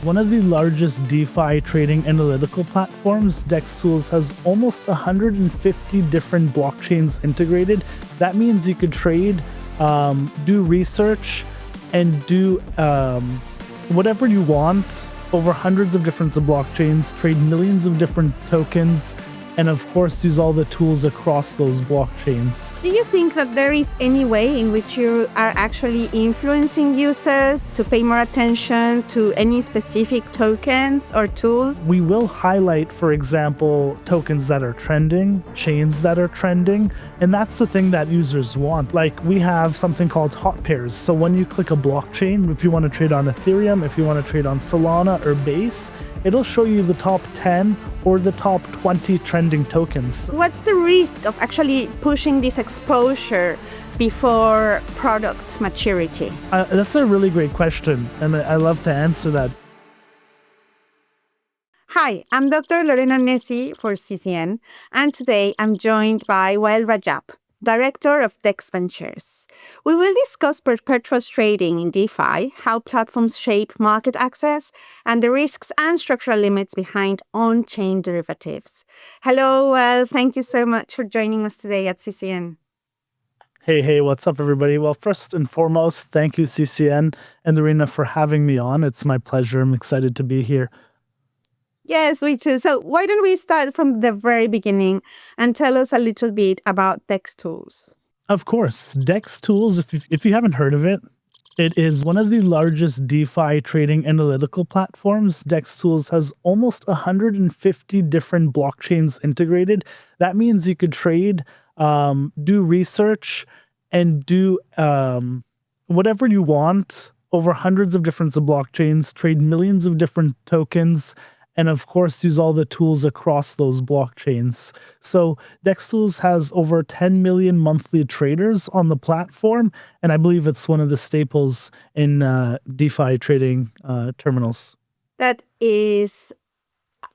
One of the largest DeFi trading analytical platforms, DEXTools has almost 150 different blockchains integrated. That means you could trade, do research, and do whatever you want over hundreds of different blockchains, trade millions of different tokens, and of course use all the tools across those blockchains. Do you think that there is any way in which you are actually influencing users to pay more attention to any specific tokens or tools? We will highlight, for example, tokens that are trending, chains that are trending, and that's the thing that users want. Like, we have something called hot pairs. So when you click a blockchain, if you want to trade on Ethereum, if you want to trade on Solana or Base, it'll show you the top 10 or the top 20 trending tokens. What's the risk of actually pushing this exposure before product maturity? That's a really great question, and I love to answer that. Hi, I'm Dr. Lorena Nessi for CCN, and today I'm joined by Wael Rajab, Director of DEXT Ventures. We will discuss perpetual trading in DeFi, how platforms shape market access, and the risks and structural limits behind on-chain derivatives. Hello, Wael. Thank you so much for joining us today at CCN. Hey, what's up, everybody? Well, first and foremost, thank you, CCN and Lorena, for having me on. It's my pleasure. I'm excited to be here. Yes, me too. So why don't we start from the very beginning and tell us a little bit about DEXTools? Of course, DEXTools, if you haven't heard of it, it is one of the largest DeFi trading analytical platforms. DEXTools has almost 150 different blockchains integrated. That means you could trade, do research, and do whatever you want over hundreds of different blockchains, trade millions of different tokens, and of course use all the tools across those blockchains. So DEXTools has over 10 million monthly traders on the platform, and I believe it's one of the staples in DeFi trading terminals. That is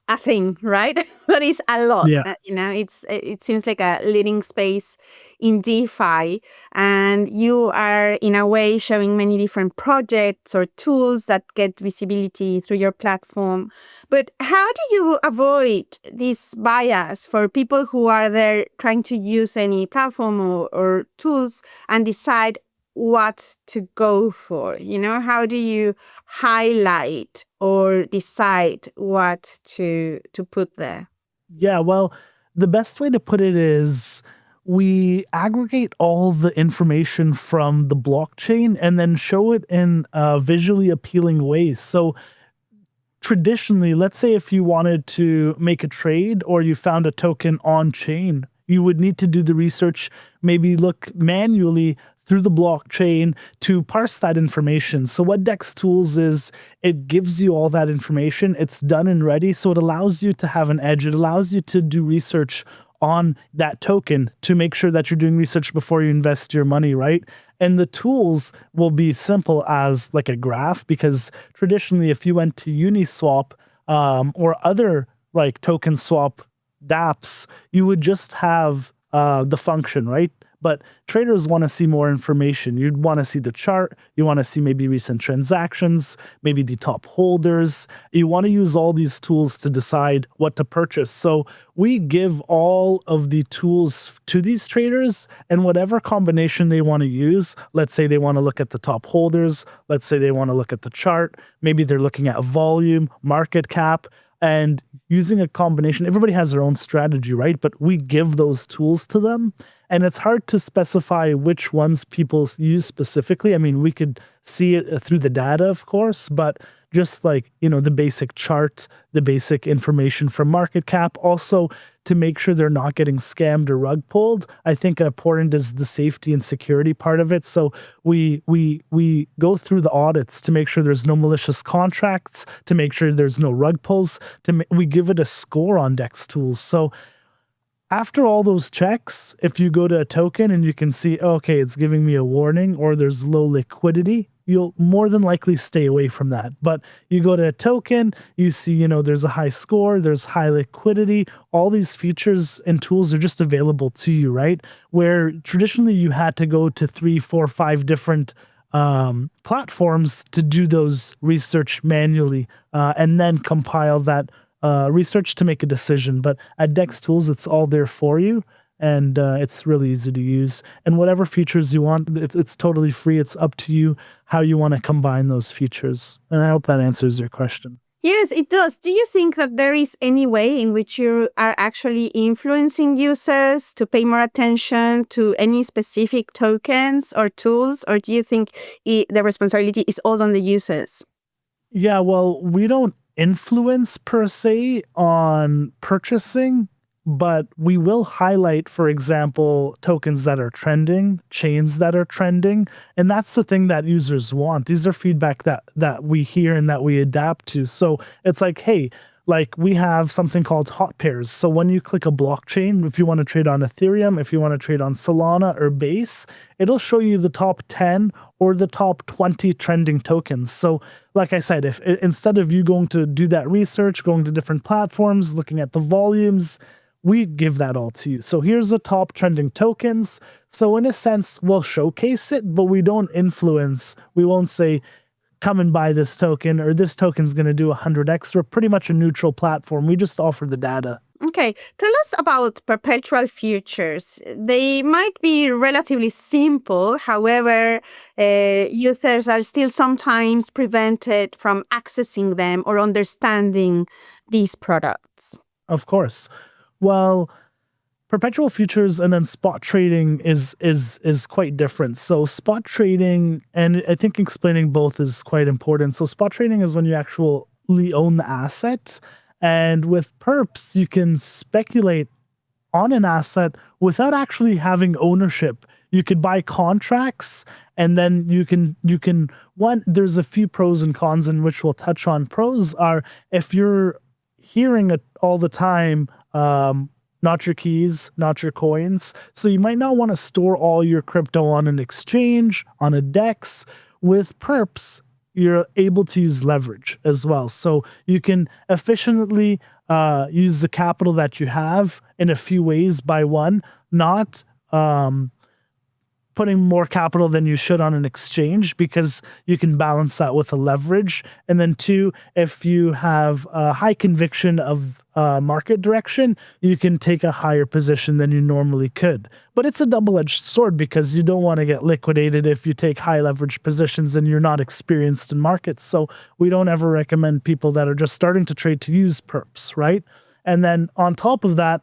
a thing, right? That is a lot. Yeah. It seems like a leading space in DeFi, and you are in a way showing many different projects or tools that get visibility through your platform. But how do you avoid this bias for people who are there trying to use any platform or tools and decide what to go for? How do you highlight or decide what to put there? Yeah, well, the best way to put it is we aggregate all the information from the blockchain and then show it in visually appealing ways. So traditionally, let's say if you wanted to make a trade or you found a token on chain, you would need to do the research, maybe look manually through the blockchain to parse that information. So what DEXTools is, it gives you all that information. It's done and ready. So it allows you to have an edge. It allows you to do research on that token to make sure that you're doing research before you invest your money, right? And the tools will be simple as like a graph, because traditionally, if you went to Uniswap or other like token swap dApps, you would just have the function, right? But traders want to see more information. You'd want to see the chart. You want to see maybe recent transactions, maybe the top holders. You want to use all these tools to decide what to purchase. So we give all of the tools to these traders, and whatever combination they want to use. Let's say they want to look at the top holders. Let's say they want to look at the chart. Maybe they're looking at volume, market cap, and using a combination. Everybody has their own strategy, right? But we give those tools to them. And it's hard to specify which ones people use specifically. I mean, we could see it through the data, of course, but just like, the basic chart, the basic information from market cap, also to make sure they're not getting scammed or rug pulled. I think important is the safety and security part of it. So we go through the audits to make sure there's no malicious contracts, to make sure there's no rug pulls, we give it a score on DEXTools. So after all those checks, if you go to a token and you can see, okay, it's giving me a warning or there's low liquidity, you'll more than likely stay away from that. But you go to a token, you see, there's a high score, there's high liquidity, all these features and tools are just available to you, right? Where traditionally you had to go to 3, 4, 5 different platforms to do those research manually and then compile that research to make a decision. But at DEXTools, it's all there for you. And it's really easy to use. And whatever features you want, it's totally free. It's up to you how you want to combine those features. And I hope that answers your question. Yes, it does. Do you think that there is any way in which you are actually influencing users to pay more attention to any specific tokens or tools? Or do you think the responsibility is all on the users? Yeah, well, we don't influence per se on purchasing, but we will highlight, for example, tokens that are trending, chains that are trending. And that's the thing that users want. These are feedback that we hear and that we adapt to. So it's like, hey, like we have something called hot pairs. So when you click a blockchain, if you want to trade on Ethereum, if you want to trade on Solana or Base, it'll show you the top 10 or the top 20 trending tokens. So like I said, if instead of you going to do that research, going to different platforms, looking at the volumes, we give that all to you. So here's the top trending tokens. So in a sense, we'll showcase it, but we don't influence. We won't say, come and buy this token, or this token's going to do 100x. We're pretty much a neutral platform. We just offer the data. Okay, tell us about perpetual futures. They might be relatively simple. However, users are still sometimes prevented from accessing them or understanding these products. Of course. Well, perpetual futures and then spot trading is quite different. So spot trading, and I think explaining both is quite important. So spot trading is when you actually own the asset. And with perps, you can speculate on an asset without actually having ownership. You could buy contracts, and then you can there's a few pros and cons in which we'll touch on. Pros are if you're hearing it all the time, not your keys, not your coins. So you might not want to store all your crypto on an exchange, on a DEX. With perps, you're able to use leverage as well. So you can efficiently use the capital that you have in a few ways. By one, not putting more capital than you should on an exchange, because you can balance that with a leverage. And then two, if you have a high conviction of market direction, you can take a higher position than you normally could. But it's a double-edged sword, because you don't want to get liquidated if you take high leverage positions and you're not experienced in markets. So we don't ever recommend people that are just starting to trade to use perps, right? And then on top of that,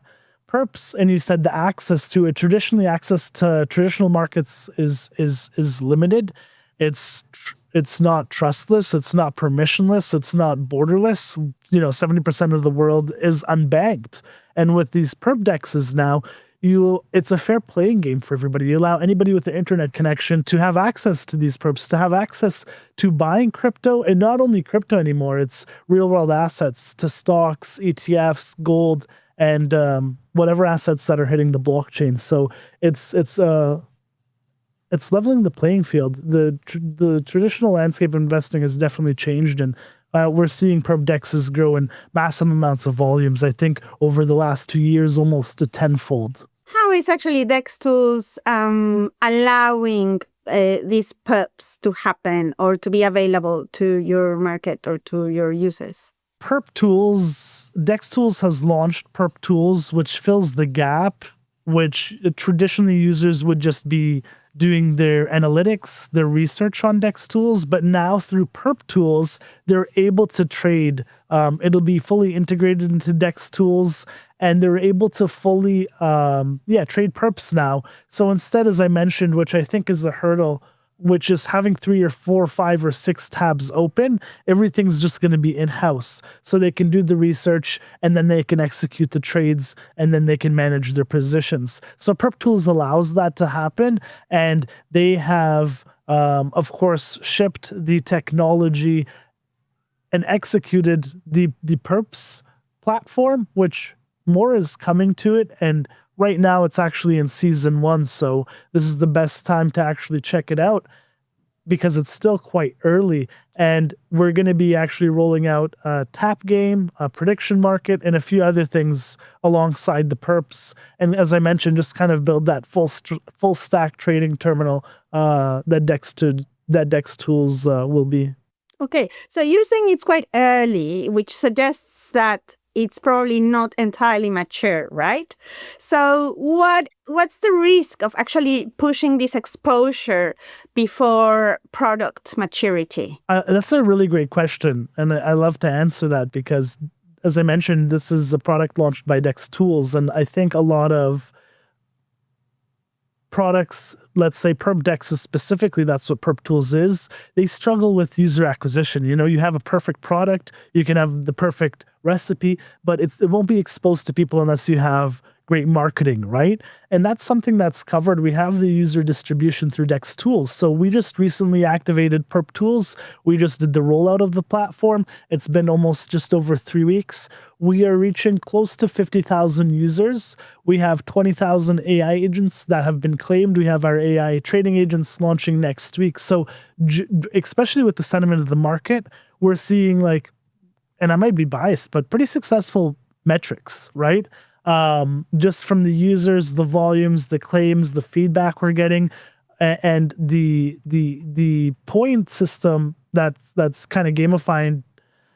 perps, and you said the access to it, traditionally access to traditional markets is limited. It's not trustless, it's not permissionless, it's not borderless. 70% of the world is unbanked. And with these perp dexes now, it's a fair playing game for everybody. You allow anybody with an internet connection to have access to these perps, to have access to buying crypto, and not only crypto anymore, it's real world assets, to stocks, ETFs, gold, and whatever assets that are hitting the blockchain. So it's leveling the playing field. The traditional landscape of investing has definitely changed, and we're seeing perp dexes grow in massive amounts of volumes. I think over the last 2 years, almost a tenfold. How is actually DEXTools allowing these perps to happen or to be available to your market or to your users? PerpTools, DEXTools has launched PerpTools, which fills the gap, which traditionally users would just be doing their analytics, their research on DEXTools, but now through PerpTools, they're able to trade. It'll be fully integrated into DEXTools, and they're able to fully, trade perps now. So instead, as I mentioned, which I think is a hurdle, which is having 3 or 4 or 5 or 6 tabs open, everything's just going to be in-house. So they can do the research, and then they can execute the trades, and then they can manage their positions. So PerpTools allows that to happen, and they have, of course, shipped the technology and executed the Perps platform, which more is coming to it, and right now it's actually in season 1, so this is the best time to actually check it out because it's still quite early, and we're going to be actually rolling out a tap game, a prediction market, and a few other things alongside the perps. And as I mentioned, just kind of build that full stack trading terminal that that DEXTools will be. Okay, so you're saying it's quite early, which suggests that it's probably not entirely mature, right? So what's the risk of actually pushing this exposure before product maturity? That's a really great question, and I love to answer that because, as I mentioned, this is a product launched by DEXTools, and I think a lot of products, let's say PerpDEX specifically, that's what PerpTools is, they struggle with user acquisition. You know, you have a perfect product, you can have the perfect recipe, but it won't be exposed to people unless you have great marketing, right? And that's something that's covered. We have the user distribution through DEXTools. So we just recently activated PerpTools. We just did the rollout of the platform. It's been almost just over 3 weeks. We are reaching close to 50,000 users. We have 20,000 AI agents that have been claimed. We have our AI trading agents launching next week. So especially with the sentiment of the market, we're seeing like, and I might be biased, but pretty successful metrics, right? Just from the users, the volumes, the claims, the feedback we're getting, and the point system that's kind of gamifying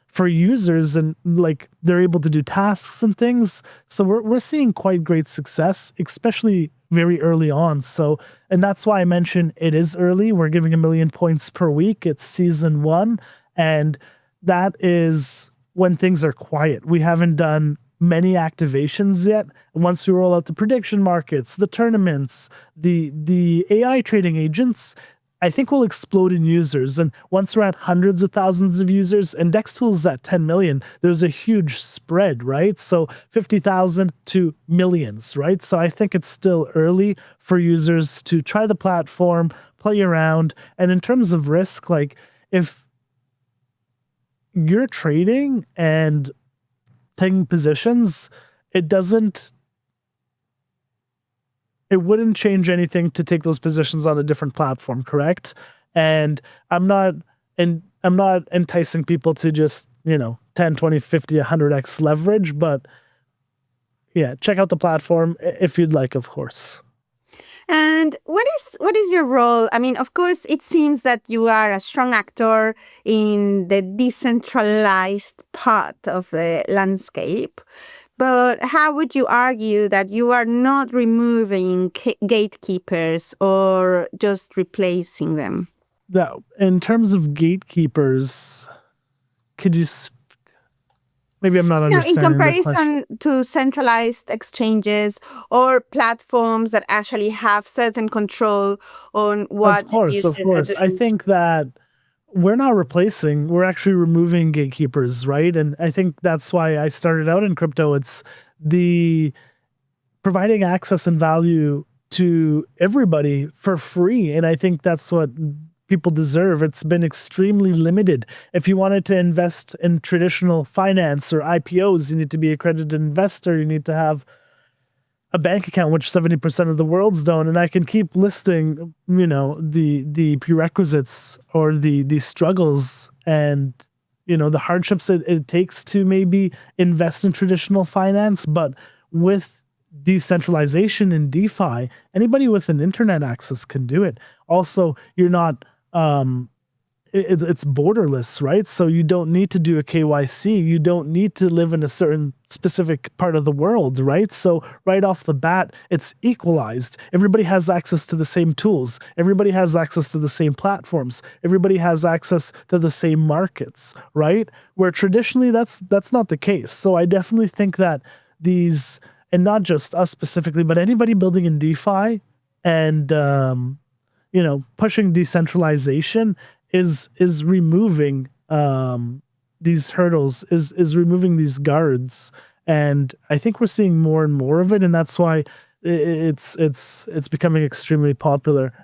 for users, and like they're able to do tasks and things. So we're seeing quite great success, especially very early on. So, and that's why I mentioned it is early. We're giving 1 million points per week. It's season 1, and that is when things are quiet. We haven't done many activations yet. And once we roll out the prediction markets, the tournaments, the AI trading agents, I think we'll explode in users. And once we're at hundreds of thousands of users, and DEXTools at 10 million, there's a huge spread, right? So 50,000 to millions, right? So I think it's still early for users to try the platform, play around. And in terms of risk, like if you're trading and taking positions, it wouldn't change anything to take those positions on a different platform, correct? And I'm not enticing people to just, 10, 20, 50, 100x leverage, but yeah, check out the platform if you'd like, of course. And what is your role? I mean, of course, it seems that you are a strong actor in the decentralized part of the landscape. But how would you argue that you are not removing gatekeepers or just replacing them? Now, in terms of gatekeepers, could you maybe I'm not understanding. In comparison to centralized exchanges or platforms that actually have certain control on what Of course. I think that we're not replacing, we're actually removing gatekeepers, right? And I think that's why I started out in crypto. It's the providing access and value to everybody for free. And I think that's what people deserve. It's been extremely limited. If you wanted to invest in traditional finance or IPOs, you need to be an accredited investor. You need to have a bank account, which 70% of the world's don't. And I can keep listing, the prerequisites or the struggles and, the hardships it takes to maybe invest in traditional finance. But with decentralization in DeFi, anybody with an internet access can do it. Also, you're not, it's borderless, right? So you don't need to do a KYC. You don't need to live in a certain specific part of the world, right? So right off the bat, it's equalized. Everybody has access to the same tools. Everybody has access to the same platforms. Everybody has access to the same markets, right? Where traditionally that's not the case. So I definitely think that these, and not just us specifically, but anybody building in DeFi and pushing decentralization is removing these hurdles, is removing these guards, and I think we're seeing more and more of it, and that's why it's becoming extremely popular.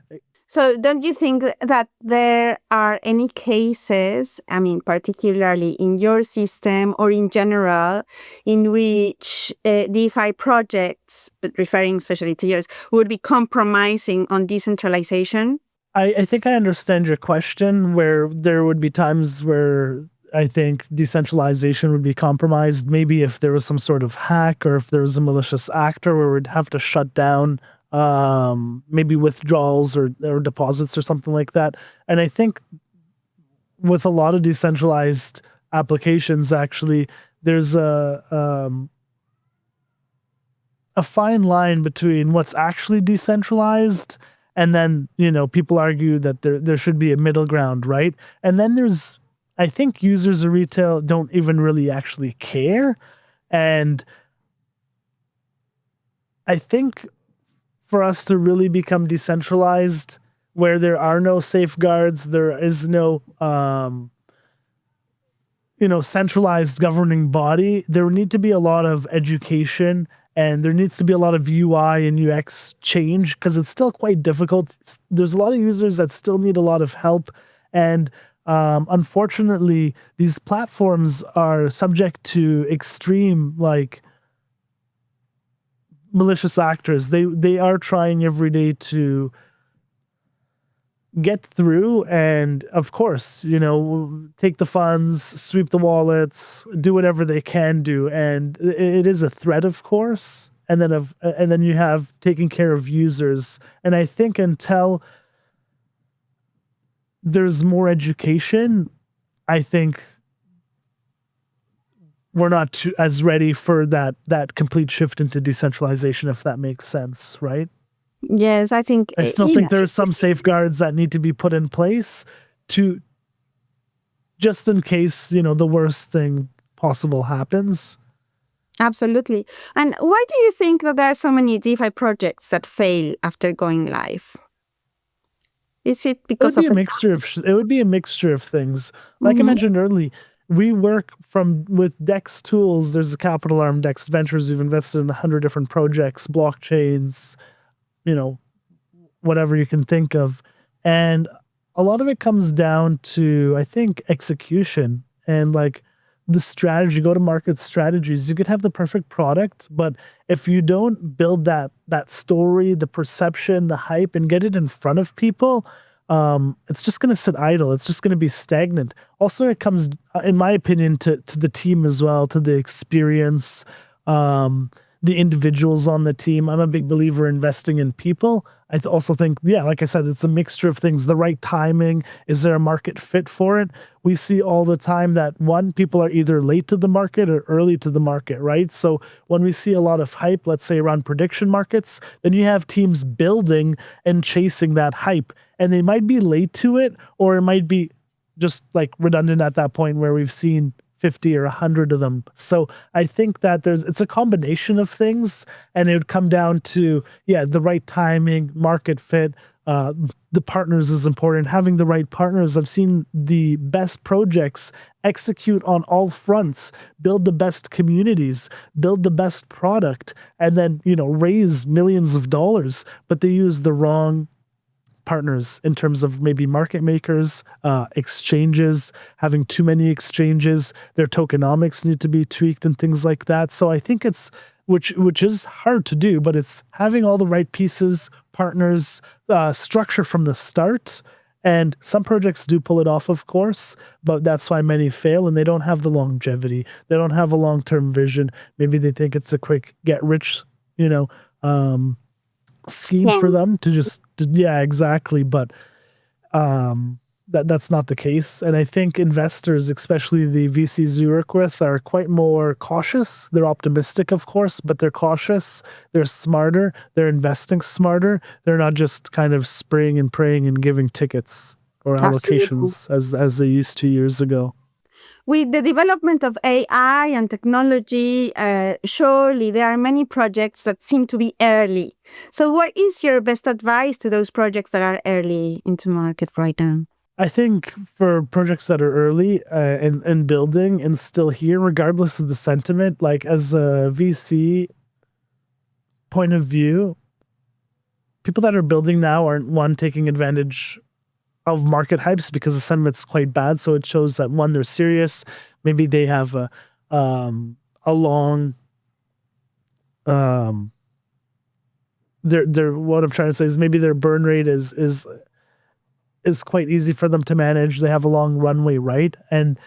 So don't you think that there are any cases, I mean, particularly in your system or in general, in which DeFi projects, but referring especially to yours, would be compromising on decentralization? I think I understand your question, where there would be times where I think decentralization would be compromised, maybe if there was some sort of hack or if there was a malicious actor where we'd have to shut down maybe withdrawals or deposits or something like that. And I think with a lot of decentralized applications, actually, there's a fine line between what's actually decentralized, and then, people argue that there should be a middle ground, right? And then I think users of retail don't even really actually care. And I think for us to really become decentralized, where there are no safeguards, there is no centralized governing body, there would need to be a lot of education, and there needs to be a lot of UI and UX change, because it's still quite difficult. There's a lot of users that still need a lot of help. And unfortunately, these platforms are subject to extreme, malicious actors. They are trying every day to get through, and of course, take the funds, sweep the wallets, do whatever they can do. And it is a threat, of course. And then you have taking care of users. And I think until there's more education, I think we're not as ready for that complete shift into decentralization, if that makes sense, right? Yes, I think I still think there are some safeguards that need to be put in place to, just in case, the worst thing possible happens. Absolutely. And why do you think that there are so many DeFi projects that fail after going live? Is it because of it would be a mixture of things. Like I mentioned earlier, we work with DEXTools. There's a capital arm, DEXT Ventures. We've invested in 100 different projects, blockchains, whatever you can think of. And a lot of it comes down to, I think, execution and the strategy, go-to-market strategies. You could have the perfect product, but if you don't build that story, the perception, the hype, and get it in front of people, it's just going to sit idle. It's just going to be stagnant. Also, it comes, in my opinion, to the team as well, to the experience, the individuals on the team. I'm a big believer in investing in people. I also think, like I said, it's a mixture of things. The right timing. Is there a market fit for it? We see all the time that people are either late to the market or early to the market, right? So when we see a lot of hype, let's say around prediction markets, then you have teams building and chasing that hype. And they might be late to it, or it might be just redundant at that point where we've seen 50 or 100 of them. So I think that it's a combination of things, and it would come down to, the right timing, market fit. The partners is important. Having the right partners. I've seen the best projects execute on all fronts, build the best communities, build the best product, and then, raise millions of dollars, but they use the wrong partners in terms of maybe market makers, exchanges, having too many exchanges, their tokenomics need to be tweaked and things like that. So I think it's, which is hard to do, but it's having all the right pieces, partners, structure from the start. And some projects do pull it off, of course, but that's why many fail, and they don't have the longevity. They don't have a long-term vision. Maybe they think it's a quick get rich, scheme for them exactly. But that's not the case. And I think investors, especially the VCs we work with, are quite more cautious. They're optimistic, of course, but they're cautious. They're smarter. They're investing smarter. They're not just kind of spraying and praying and giving tickets or allocations as they used to years ago. With the development of AI and technology, surely there are many projects that seem to be early. So what is your best advice to those projects that are early into market right now? I think for projects that are early in building and still here, regardless of the sentiment, as a VC point of view, people that are building now aren't taking advantage of market hypes because the sentiment's quite bad. So it shows that, one, they're serious. Maybe they have a long, what I'm trying to say is maybe their burn rate is quite easy for them to manage. They have a long runway, right? And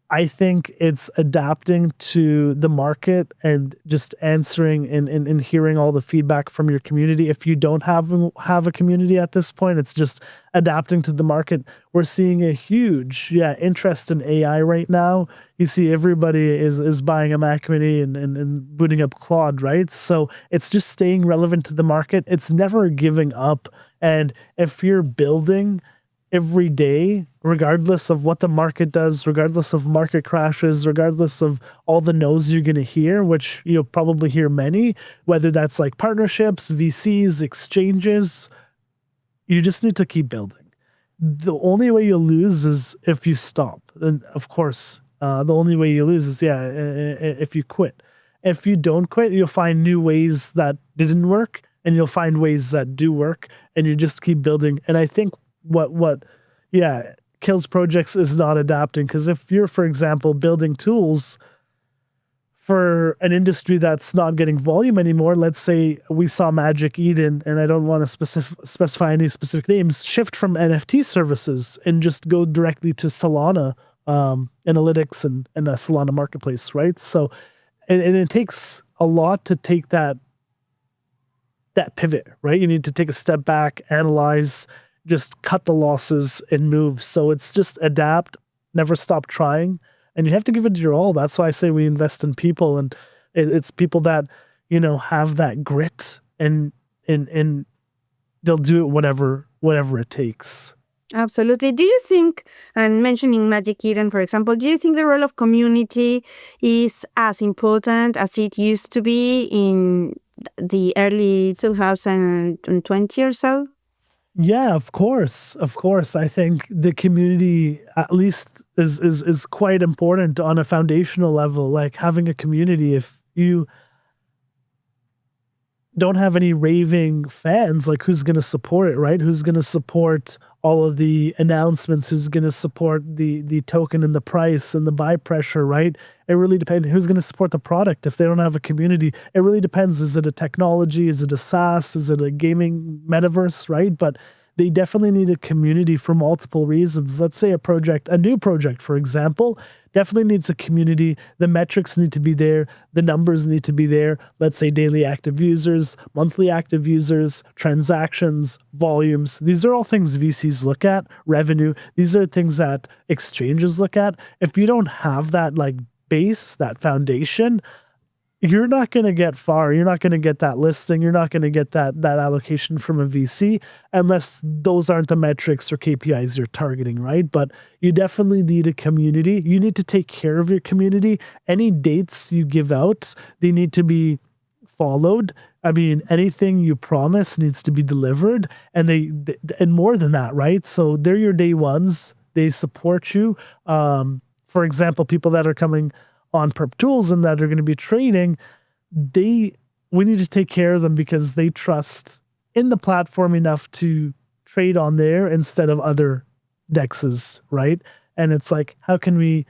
I think it's adapting to the market and just answering and hearing all the feedback from your community. If you don't have a community at this point, it's just adapting to the market. We're seeing a huge interest in AI right now. You see everybody is buying a Mac Mini and booting up Claude, right? So it's just staying relevant to the market. It's never giving up. And if you're building every day, regardless of what the market does, regardless of market crashes, regardless of all the no's you're going to hear, which you'll probably hear many, whether that's like partnerships, VCs, exchanges, you just need to keep building. The only way you'll lose is if you stop. And of course, the only way you lose is, if you quit. If you don't quit, you'll find new ways that didn't work, and you'll find ways that do work, and you just keep building. And I think what kills projects is not adapting. Because if you're, for example, building tools for an industry that's not getting volume anymore, let's say we saw Magic Eden, and I don't want to specify any specific names, shift from NFT services and just go directly to Solana analytics and a Solana marketplace, right? So, and it takes a lot to take that pivot, right? You need to take a step back, analyze, just cut the losses and move. So it's just adapt, never stop trying, and you have to give it your all. That's why I say we invest in people, and it's people that, have that grit and they'll do it whatever it takes. Absolutely. Do you think, and mentioning Magic Eden, for example, do you think the role of community is as important as it used to be in the early 2020 or so? Yeah, of course. Of course. I think the community at least is quite important on a foundational level. Like having a community, if you don't have any raving fans, like who's going to support it, right? Who's going to support all of the announcements? Who's going to support the token and the price and the buy pressure, right? It really depends. Who's going to support the product if they don't have a community? It really depends. Is it a technology? Is it a SaaS? Is it a gaming metaverse, right? But they definitely need a community for multiple reasons. Let's say a new project, for example, definitely needs a community. The metrics need to be there. The numbers need to be there. Let's say daily active users, monthly active users, transactions, volumes. These are all things VCs look at. Revenue. These are things that exchanges look at. If you don't have that like base, that foundation, you're not going to get far. You're not going to get that listing. You're not going to get that allocation from a VC unless those aren't the metrics or KPIs you're targeting, right? But you definitely need a community. You need to take care of your community. Any dates you give out, they need to be followed. I mean, anything you promise needs to be delivered, and and more than that, right? So they're your day ones. They support you. For example, people that are coming on PerpTools and that are going to be trading, we need to take care of them because they trust in the platform enough to trade on there instead of other DEXs, right? And it's like, how can we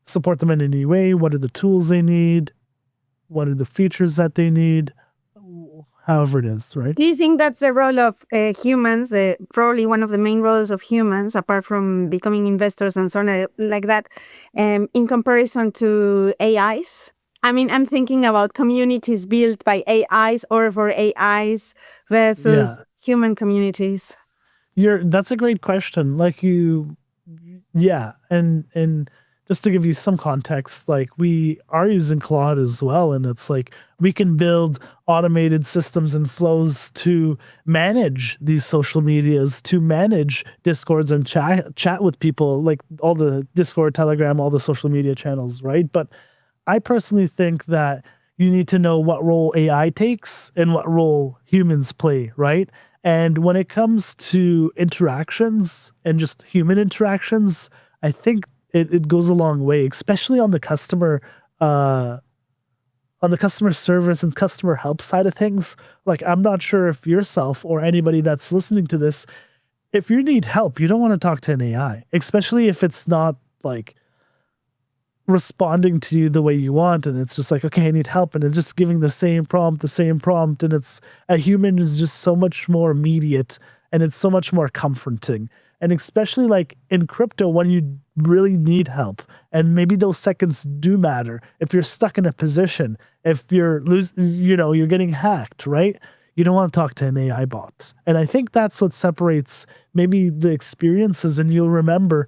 support them in any way? What are the tools they need? What are the features that they need? However it is, right? Do you think that's the role of humans, probably one of the main roles of humans, apart from becoming investors and so on like that, in comparison to AIs? I mean, I'm thinking about communities built by AIs or for AIs versus human communities. That's a great question. And just to give you some context, like we are using Claude as well. And it's like we can build automated systems and flows to manage these social medias, to manage Discords and chat with people, like all the Discord, Telegram, all the social media channels, right? But I personally think that you need to know what role AI takes and what role humans play, right? And when it comes to interactions and just human interactions, I think it goes a long way, especially on the customer service and customer help side of things. Like, I'm not sure if yourself or anybody that's listening to this, if you need help, you don't want to talk to an AI, especially if it's not like responding to you the way you want. And it's just like, okay, I need help. And it's just giving the same prompt. And it's a human is just so much more immediate and it's so much more comforting. And especially like in crypto when you really need help. And maybe those seconds do matter. If you're stuck in a position, if you're you're getting hacked, right? You don't want to talk to an AI bot. And I think that's what separates maybe the experiences. And you'll remember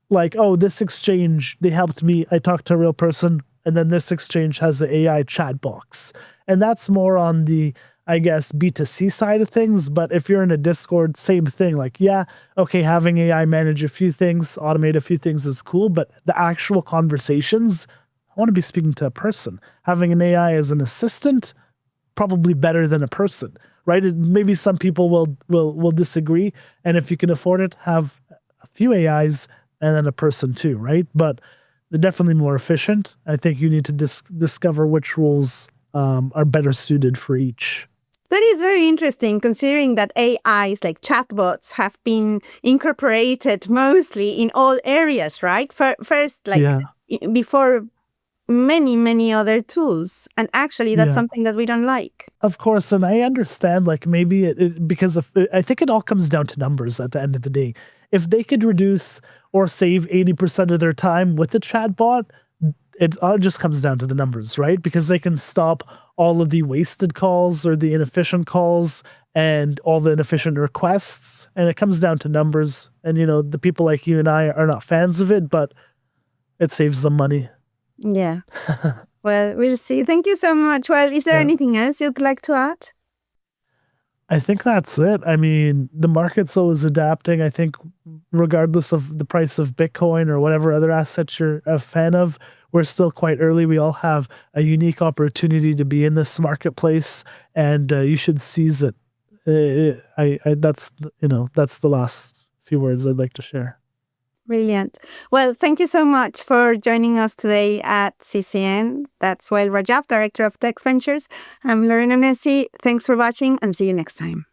like, oh, this exchange, they helped me. I talked to a real person. And then this exchange has the AI chat box. And that's more on the, I guess, B2C side of things. But if you're in a Discord, same thing. Like, yeah, okay, having AI manage a few things, automate a few things is cool. But the actual conversations, I want to be speaking to a person. Having an AI as an assistant, probably better than a person, right? Maybe some people will disagree. And if you can afford it, have a few AIs and then a person too, right? But they're definitely more efficient. I think you need to discover which roles are better suited for each. That is very interesting, considering that AIs like chatbots have been incorporated mostly in all areas, right? First, like before many other tools. And actually, that's something that we don't like. Of course. And I understand, like, maybe because I think it all comes down to numbers at the end of the day. If they could reduce or save 80% of their time with a chatbot, it all just comes down to the numbers, right? Because they can stop all of the wasted calls or the inefficient calls and all the inefficient requests. And it comes down to numbers. And, the people like you and I are not fans of it, but it saves them money. Yeah. Well, we'll see. Thank you so much. Well, is there anything else you'd like to add? I think that's it. I mean, the market's always adapting. I think regardless of the price of Bitcoin or whatever other assets you're a fan of, we're still quite early. We all have a unique opportunity to be in this marketplace, and you should seize it. That's the last few words I'd like to share. Brilliant. Well, thank you so much for joining us today at CCN. That's Wael Rajab, Director of DEXT Ventures. I'm Lorena Nessi. Thanks for watching and see you next time.